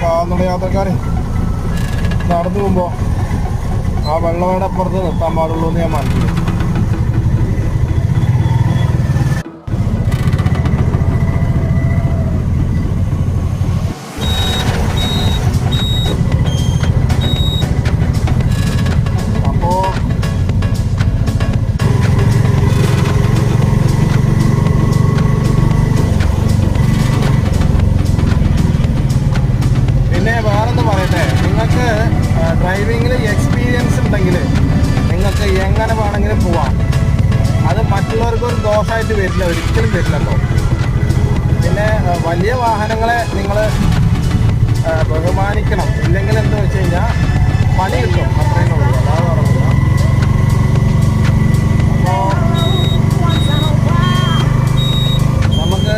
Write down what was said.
കാൽനട യാത്രക്കാർ നടന്നു പോകുമ്പോൾ ആ വെള്ളമയുടെ അപ്പുറത്ത് നിർത്താൻ പാടുള്ളൂ എന്ന് ഞാൻ മനസ്സിലാക്കി. ഡ്രൈവിങ്ങിൽ എക്സ്പീരിയൻസ് ഉണ്ടെങ്കിൽ നിങ്ങൾക്ക് എങ്ങനെ വേണമെങ്കിലും പോവാം. അത് മറ്റുള്ളവർക്കൊരു ദോഷമായിട്ട് വരില്ല, ഒരിക്കലും വരില്ലല്ലോ. പിന്നെ വലിയ വാഹനങ്ങളെ നിങ്ങൾ ബഹുമാനിക്കണം. ഇല്ലെങ്കിൽ എന്താ വെച്ച് കഴിഞ്ഞാൽ പണി കിട്ടും, അത്രയും ഉള്ളൂ. അതാണ് പറഞ്ഞത്. അപ്പോൾ നമുക്ക്